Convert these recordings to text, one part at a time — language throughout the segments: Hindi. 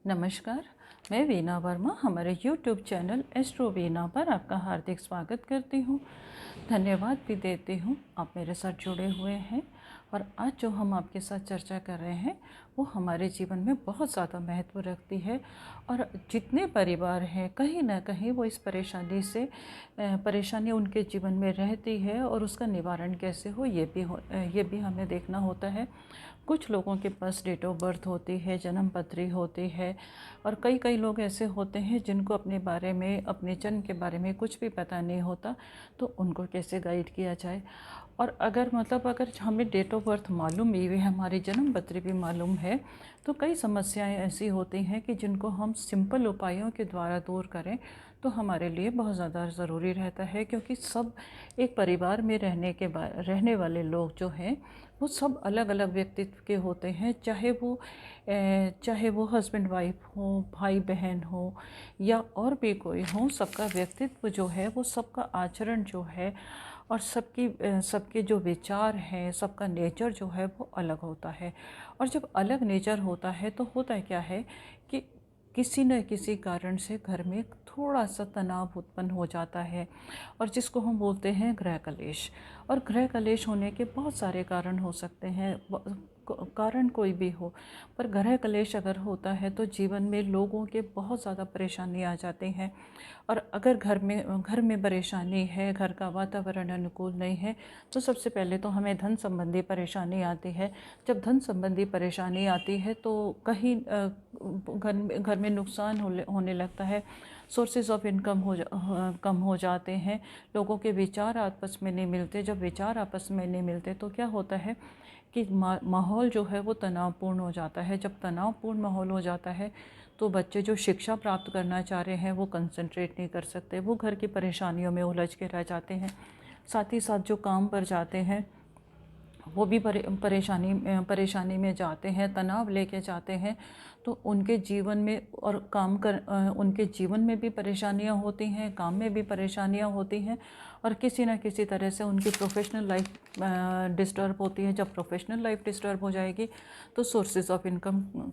नमस्कार, मैं वीना वर्मा हमारे YouTube चैनल एस्ट्रो वीना पर आपका हार्दिक स्वागत करती हूँ। धन्यवाद भी देती हूँ आप मेरे साथ जुड़े हुए हैं। और आज जो हम आपके साथ चर्चा कर रहे हैं वो हमारे जीवन में बहुत ज़्यादा महत्व रखती है। और जितने परिवार हैं कहीं ना कहीं वो इस परेशानी उनके जीवन में रहती है और उसका निवारण कैसे हो ये भी हमें देखना होता है। कुछ लोगों के पास डेट ऑफ बर्थ होती है, जन्म पत्री होती है, और कई कई लोग ऐसे होते हैं जिनको अपने बारे में, अपने जन्म के बारे में कुछ भी पता नहीं होता, तो उनको कैसे गाइड किया जाए। और अगर हमें डेट ऑफ बर्थ मालूम भी है, हमारी जन्म पत्री भी मालूम है, तो कई समस्याएं ऐसी होती हैं कि जिनको हम सिंपल उपायों के द्वारा दूर करें तो हमारे लिए बहुत ज़्यादा ज़रूरी रहता है। क्योंकि सब एक परिवार में रहने वाले लोग जो हैं वो सब अलग अलग व्यक्तित्व के होते हैं। चाहे वो हस्बैंड वाइफ हो, भाई बहन हो, या और भी कोई हो, सबका व्यक्तित्व जो है वो, सबका आचरण जो है, और सबके जो विचार हैं, सबका नेचर जो है वो अलग होता है। और जब अलग नेचर होता है तो होता क्या है कि किसी न किसी कारण से घर में थोड़ा सा तनाव उत्पन्न हो जाता है, और जिसको हम बोलते हैं गृह कलेश। और गृह कलेश होने के बहुत सारे कारण हो सकते हैं, कारण कोई भी हो, पर गृह कलेश अगर होता है तो जीवन में लोगों के बहुत ज़्यादा परेशानी आ जाती हैं। और अगर घर में परेशानी है, घर का वातावरण अनुकूल नहीं है, तो सबसे पहले तो हमें धन संबंधी परेशानी आती है। जब धन संबंधी परेशानी आती है तो कहीं घर में नुकसान होने लगता है, सोर्सेज ऑफ इनकम कम हो जाते हैं, लोगों के विचार आपस में नहीं मिलते। जब विचार आपस में नहीं मिलते तो क्या होता है कि माहौल जो है वो तनावपूर्ण हो जाता है। जब तनावपूर्ण माहौल हो जाता है तो बच्चे जो शिक्षा प्राप्त करना चाह रहे हैं वो कंसंट्रेट नहीं कर सकते, वो घर की परेशानियों में उलझ के रह जाते हैं। साथ ही साथ जो काम पर जाते हैं वो भी परेशानी में जाते हैं, तनाव लेके जाते हैं, तो उनके जीवन में उनके जीवन में भी परेशानियां होती हैं, काम में भी परेशानियां होती हैं, और किसी न किसी तरह से उनकी प्रोफेशनल लाइफ डिस्टर्ब होती है। जब प्रोफेशनल लाइफ डिस्टर्ब हो जाएगी तो सोर्सेज ऑफ इनकम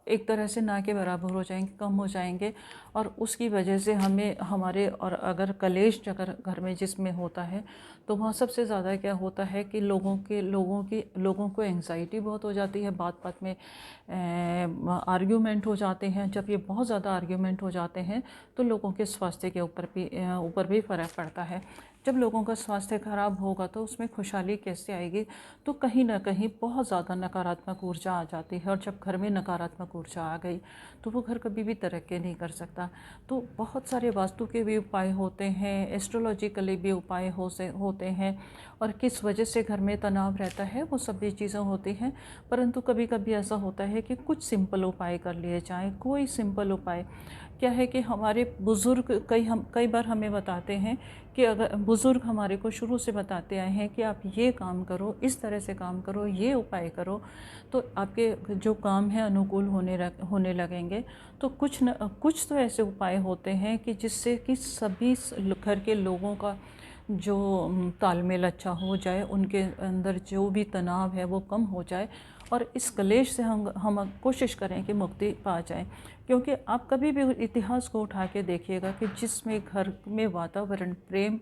एक तरह से ना के बराबर हो जाएंगे, कम हो जाएंगे, और उसकी वजह से हमें हमारे और अगर कलेश अगर घर में जिसमें होता है तो वहाँ सबसे ज़्यादा क्या होता है कि लोगों को एंग्जाइटी बहुत हो जाती है, बात बात में आर्ग्यूमेंट हो जाते हैं। जब ये बहुत ज़्यादा आर्ग्यूमेंट हो जाते हैं तो लोगों के स्वास्थ्य के ऊपर भी फ़र्क पड़ता है। जब लोगों का स्वास्थ्य खराब होगा तो उसमें खुशहाली कैसे आएगी, तो कहीं ना कहीं बहुत ज़्यादा नकारात्मक ऊर्जा आ जाती है। और जब घर में नकारात्मक ऊर्जा आ गई तो वो घर कभी भी तरक्की नहीं कर सकता। तो बहुत सारे वास्तु के भी उपाय होते हैं, एस्ट्रोलॉजिकली भी उपाय होते हैं, और किस वजह से घर में तनाव रहता है वो सब भी चीज़ें होती हैं। परंतु कभी कभी ऐसा होता है कि कुछ सिंपल उपाय कर लिए जाएं। कोई सिंपल उपाय क्या है कि हमारे बुज़ुर्ग कई बार हमें बताते हैं कि अगर बुज़ुर्ग हमारे को शुरू से बताते आए हैं कि आप ये काम करो, इस तरह से काम करो, ये उपाय करो, तो आपके जो काम है अनुकूल होने लगेंगे। तो कुछ तो ऐसे उपाय होते हैं कि जिससे कि सभी घर के लोगों का जो तालमेल अच्छा हो जाए, उनके अंदर जो भी तनाव है वो कम हो जाए, और इस क्लेश से हम कोशिश करें कि मुक्ति पा जाएं। क्योंकि आप कभी भी इतिहास को उठा के देखिएगा कि जिसमें घर में वातावरण प्रेम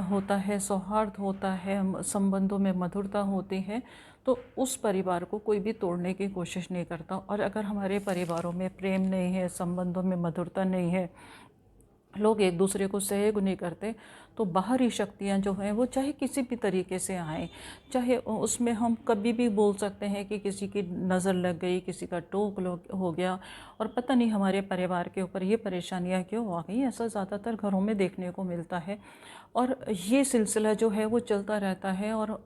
होता है, सौहार्द होता है, संबंधों में मधुरता होती है, तो उस परिवार को कोई भी तोड़ने की कोशिश नहीं करता। और अगर हमारे परिवारों में प्रेम नहीं है, संबंधों में मधुरता नहीं है, लोग एक दूसरे को सहयोग नहीं करते, तो बाहरी शक्तियां जो हैं वो चाहे किसी भी तरीके से आएँ, चाहे उसमें हम कभी भी बोल सकते हैं कि किसी की नज़र लग गई, किसी का हो गया, और पता नहीं हमारे परिवार के ऊपर ये परेशानियां क्यों आ गई। ऐसा ज़्यादातर घरों में देखने को मिलता है, और ये सिलसिला जो है वो चलता रहता है, और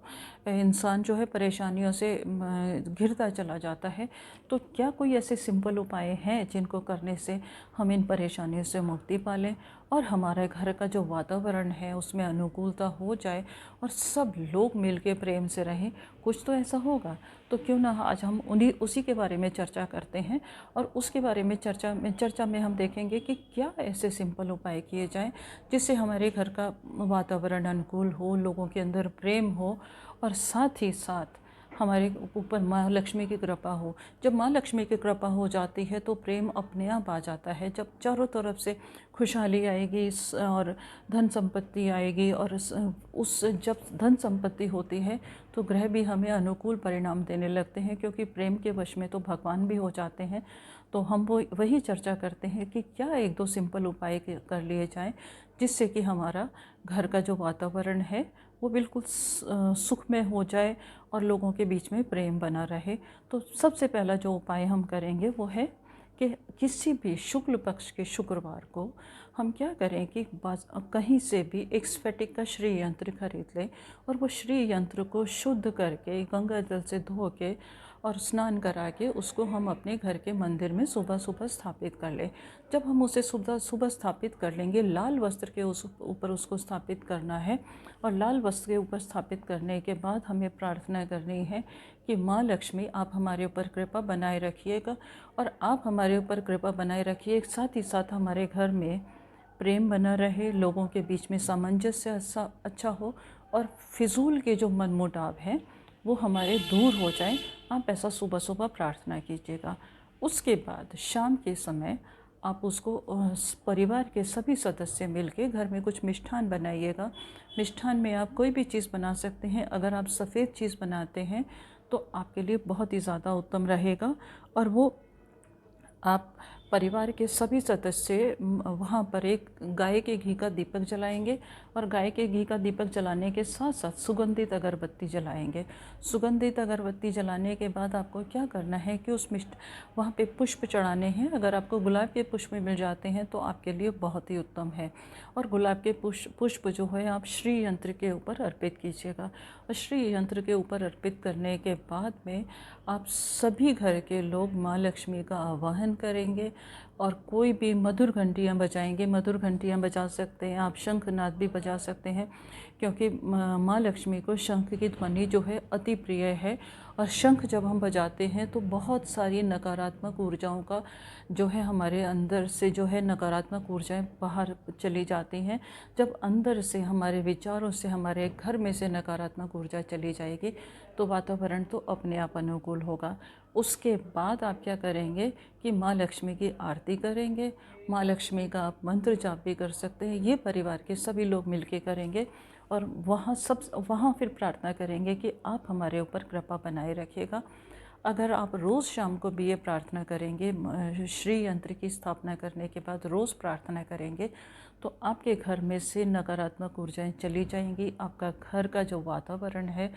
इंसान जो है परेशानियों से घिरता चला जाता है। तो क्या कोई ऐसे सिंपल उपाय हैं जिनको करने से हम इन परेशानियों से मुक्ति पा लें, और हमारे घर का जो वातावरण है उसमें अनुकूलता हो जाए, और सब लोग मिलके प्रेम से रहें? कुछ तो ऐसा होगा। तो क्यों ना आज हम उसी के बारे में चर्चा करते हैं, और उसके बारे में चर्चा में हम देखेंगे कि क्या ऐसे सिंपल उपाय किए जाएं जिससे हमारे घर का वातावरण अनुकूल हो, लोगों के अंदर प्रेम हो, और साथ ही साथ हमारे ऊपर माँ लक्ष्मी की कृपा हो। जब माँ लक्ष्मी की कृपा हो जाती है तो प्रेम अपने आप आ जाता है। जब चारों तरफ से खुशहाली आएगी और धन संपत्ति आएगी, और उस जब धन संपत्ति होती है तो ग्रह भी हमें अनुकूल परिणाम देने लगते हैं, क्योंकि प्रेम के वश में तो भगवान भी हो जाते हैं। तो हम वही चर्चा करते हैं कि क्या एक दो सिंपल उपाय कर लिए जाएं, जिससे कि हमारा घर का जो वातावरण है वो बिल्कुल सुखमय हो जाए और लोगों के बीच में प्रेम बना रहे। तो सबसे पहला जो उपाय हम करेंगे वो है कि किसी भी शुक्ल पक्ष के शुक्रवार को हम क्या करें कि कहीं से भी एक स्फटिक का श्री यंत्र खरीद लें, और वो श्री यंत्र को शुद्ध करके गंगा जल से धो के और स्नान करा के उसको हम अपने घर के मंदिर में सुबह सुबह स्थापित कर लें। जब हम उसे सुबह सुबह स्थापित कर लेंगे, लाल वस्त्र के ऊपर उसको स्थापित करना है, और लाल वस्त्र के ऊपर स्थापित करने के बाद हमें प्रार्थना करनी है कि माँ लक्ष्मी आप हमारे ऊपर कृपा बनाए रखिएगा, और आप हमारे ऊपर कृपा बनाए रखिए। साथ ही साथ हमारे घर में प्रेम बना रहे, लोगों के बीच में सामंजस्य अच्छा हो, और फिजूल के जो मनमुटाव हैं वो हमारे दूर हो जाए। आप ऐसा सुबह सुबह प्रार्थना कीजिएगा। उसके बाद शाम के समय आप उसको परिवार के सभी सदस्य मिलके घर में कुछ मिष्ठान बनाइएगा। मिष्ठान में आप कोई भी चीज़ बना सकते हैं। अगर आप सफ़ेद चीज़ बनाते हैं तो आपके लिए बहुत ही ज़्यादा उत्तम रहेगा, और वो आप परिवार के सभी सदस्य वहाँ पर एक गाय के घी का दीपक जलाएंगे, और गाय के घी का दीपक जलाने के साथ साथ सुगंधित अगरबत्ती जलाएंगे। सुगंधित अगरबत्ती जलाने के बाद आपको क्या करना है कि वहाँ पे पुष्प चढ़ाने हैं। अगर आपको गुलाब के पुष्प मिल जाते हैं तो आपके लिए बहुत ही उत्तम है, और गुलाब के पुष्प जो है आप श्री यंत्र के ऊपर अर्पित कीजिएगा। और श्री यंत्र के ऊपर अर्पित करने के बाद में आप सभी घर के लोग माँ लक्ष्मी का आवाहन करेंगे, और कोई भी मधुर घंटियाँ बजाएंगे। मधुर घंटियाँ बजा सकते हैं आप, शंखनाद भी बजा सकते हैं, क्योंकि माँ लक्ष्मी को शंख की ध्वनि जो है अति प्रिय है। और शंख जब हम बजाते हैं तो बहुत सारी नकारात्मक ऊर्जाओं का जो है हमारे अंदर से जो है नकारात्मक ऊर्जाएं बाहर चली जाती हैं। जब अंदर से हमारे विचारों से हमारे घर में से नकारात्मक ऊर्जा चली जाएगी तो वातावरण तो अपने आप अनुकूल होगा। उसके बाद आप क्या करेंगे कि माँ लक्ष्मी की आरती करेंगे। माँ लक्ष्मी का आप मंत्र जाप भी कर सकते हैं। ये परिवार के सभी लोग मिलके करेंगे, और वहाँ फिर प्रार्थना करेंगे कि आप हमारे ऊपर कृपा बनाए रखिएगा। अगर आप रोज़ शाम को भी ये प्रार्थना करेंगे, श्री यंत्र की स्थापना करने के बाद रोज़ प्रार्थना करेंगे, तो आपके घर में से नकारात्मक ऊर्जाएं चली जाएंगी। आपका घर का जो वातावरण है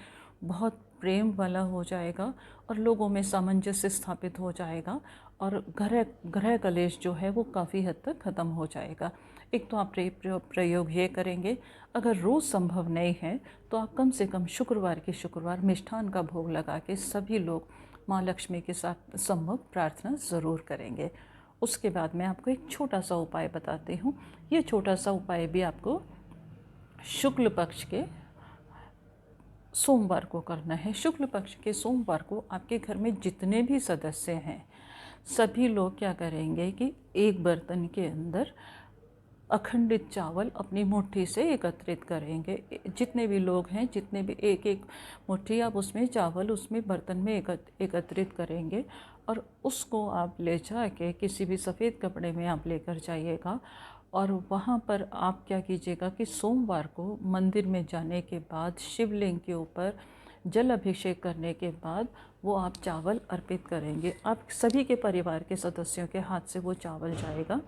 बहुत प्रेम वाला हो जाएगा, और लोगों में सामंजस्य स्थापित हो जाएगा, और ग्रह कलेश जो है वो काफ़ी हद तक ख़त्म हो जाएगा। एक तो आप प्रयोग ये करेंगे। अगर रोज़ संभव नहीं है तो आप कम से कम शुक्रवार के शुक्रवार मिष्ठान का भोग लगा के सभी लोग माँ लक्ष्मी के साथ सम्मुख प्रार्थना ज़रूर करेंगे। उसके बाद मैं आपको एक छोटा सा उपाय बताती हूँ। ये छोटा सा उपाय भी आपको शुक्ल पक्ष के सोमवार को करना है। शुक्ल पक्ष के सोमवार को आपके घर में जितने भी सदस्य हैं सभी लोग क्या करेंगे कि एक बर्तन के अंदर अखंडित चावल अपनी मुट्ठी से एकत्रित करेंगे। जितने भी लोग हैं, जितने भी एक एक मुट्ठी आप उसमें चावल उसमें बर्तन में एकत्रित करेंगे, और उसको आप ले जाके किसी भी सफ़ेद कपड़े में आप लेकर जाइएगा। और वहाँ पर आप क्या कीजिएगा कि सोमवार को मंदिर में जाने के बाद शिवलिंग के ऊपर जल अभिषेक करने के बाद वो आप चावल अर्पित करेंगे। आप सभी के परिवार के सदस्यों के हाथ से वो चावल जाएगा,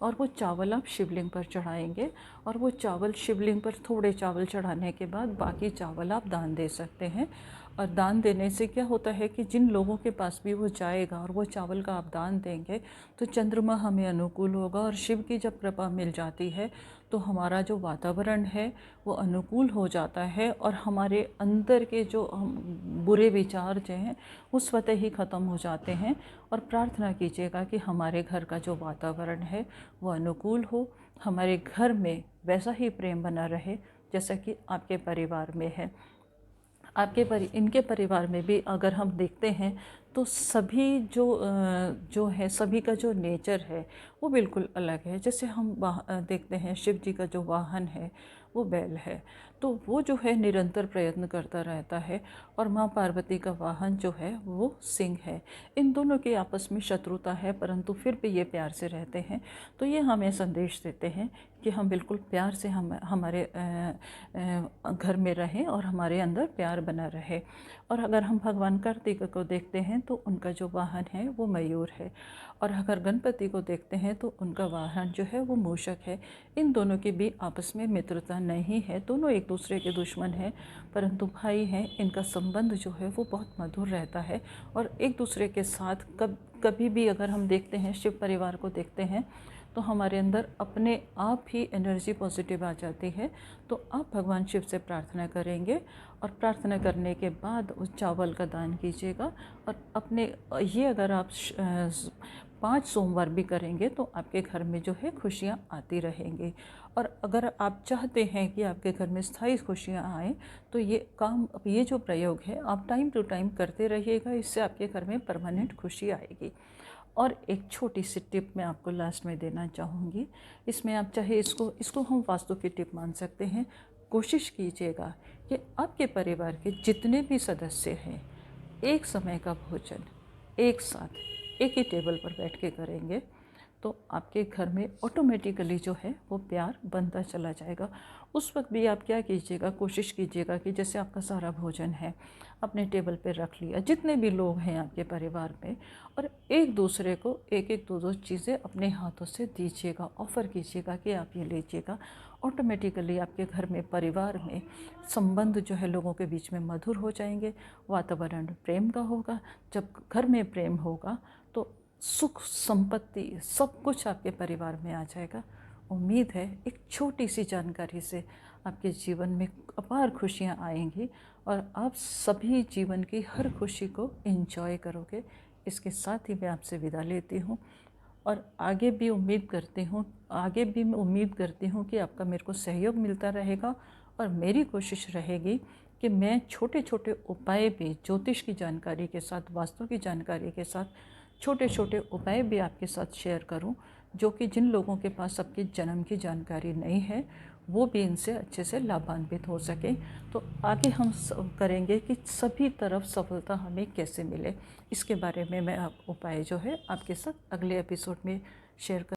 और वो चावल आप शिवलिंग पर चढ़ाएंगे। और वो चावल शिवलिंग पर थोड़े चावल चढ़ाने के बाद बाकी चावल आप दान दे सकते हैं। और दान देने से क्या होता है कि जिन लोगों के पास भी वो जाएगा और वो चावल का आप दान देंगे तो चंद्रमा हमें अनुकूल होगा, और शिव की जब कृपा मिल जाती है तो हमारा जो वातावरण है वो अनुकूल हो जाता है, और हमारे अंदर के जो बुरे विचार जो हैं वो स्वतः ही ख़त्म हो जाते हैं। और प्रार्थना कीजिएगा कि हमारे घर का जो वातावरण है वो अनुकूल हो, हमारे घर में वैसा ही प्रेम बना रहे जैसा कि आपके परिवार में है। इनके परिवार में भी अगर हम देखते हैं तो सभी जो है, सभी का जो नेचर है वो बिल्कुल अलग है। जैसे हम देखते हैं शिव जी का जो वाहन है वो बैल है, तो वो जो है निरंतर प्रयत्न करता रहता है, और माँ पार्वती का वाहन जो है वो सिंह है। इन दोनों की आपस में शत्रुता है, परंतु फिर भी ये प्यार से रहते हैं। तो ये हमें संदेश देते हैं कि हम बिल्कुल प्यार से हमारे घर में रहें और हमारे अंदर प्यार बना रहे। और अगर हम भगवान कार्तिक को देखते हैं तो उनका जो वाहन है वो मयूर है, और अगर गणपति को देखते हैं तो उनका वाहन जो है वो मूषक है। इन दोनों के भी आपस में मित्रता नहीं है, दोनों एक दूसरे के दुश्मन हैं, परंतु भाई हैं। इनका संबंध जो है वो बहुत मधुर रहता है, और एक दूसरे के साथ कभी भी अगर हम देखते हैं, शिव परिवार को देखते हैं, तो हमारे अंदर अपने आप ही एनर्जी पॉजिटिव आ जाती है। तो आप भगवान शिव से प्रार्थना करेंगे, और प्रार्थना करने के बाद उस चावल का दान कीजिएगा। और अपने ये अगर आप 5 सोमवार भी करेंगे तो आपके घर में जो है खुशियाँ आती रहेंगी। और अगर आप चाहते हैं कि आपके घर में स्थायी खुशियाँ आएँ, तो ये जो प्रयोग है आप टाइम टू टाइम करते रहिएगा, इससे आपके घर में परमानेंट खुशी आएगी। और एक छोटी सी टिप मैं आपको लास्ट में देना चाहूँगी। इसमें आप चाहे इसको हम वास्तु की टिप मान सकते हैं। कोशिश कीजिएगा कि आपके परिवार के जितने भी सदस्य हैं, एक समय का भोजन एक साथ एक ही टेबल पर बैठ के करेंगे, तो आपके घर में ऑटोमेटिकली जो है वो प्यार बनता चला जाएगा। उस वक्त भी आप क्या कीजिएगा, कोशिश कीजिएगा कि जैसे आपका सारा भोजन है अपने टेबल पे रख लिया, जितने भी लोग हैं आपके परिवार में, और एक दूसरे को एक एक दो दो चीज़ें अपने हाथों से दीजिएगा, ऑफ़र कीजिएगा कि आप ये लीजिएगा। ऑटोमेटिकली आपके घर में, परिवार में संबंध जो है लोगों के बीच में मधुर हो जाएंगे, वातावरण प्रेम का होगा। जब घर में प्रेम होगा तो सुख संपत्ति सब कुछ आपके परिवार में आ जाएगा। उम्मीद है एक छोटी सी जानकारी से आपके जीवन में अपार खुशियाँ आएंगी, और आप सभी जीवन की हर खुशी को एंजॉय करोगे। इसके साथ ही मैं आपसे विदा लेती हूँ, और आगे भी उम्मीद करती हूँ कि आपका मेरे को सहयोग मिलता रहेगा। और मेरी कोशिश रहेगी कि मैं छोटे छोटे उपाय भी, ज्योतिष की जानकारी के साथ, वास्तु की जानकारी के साथ, छोटे छोटे उपाय भी आपके साथ शेयर करूं, जो कि जिन लोगों के पास आपके जन्म की जानकारी नहीं है वो भी इनसे अच्छे से लाभान्वित हो सके। तो आगे हम करेंगे कि सभी तरफ सफलता हमें कैसे मिले, इसके बारे में मैं उपाय जो है आपके साथ अगले एपिसोड में शेयर कर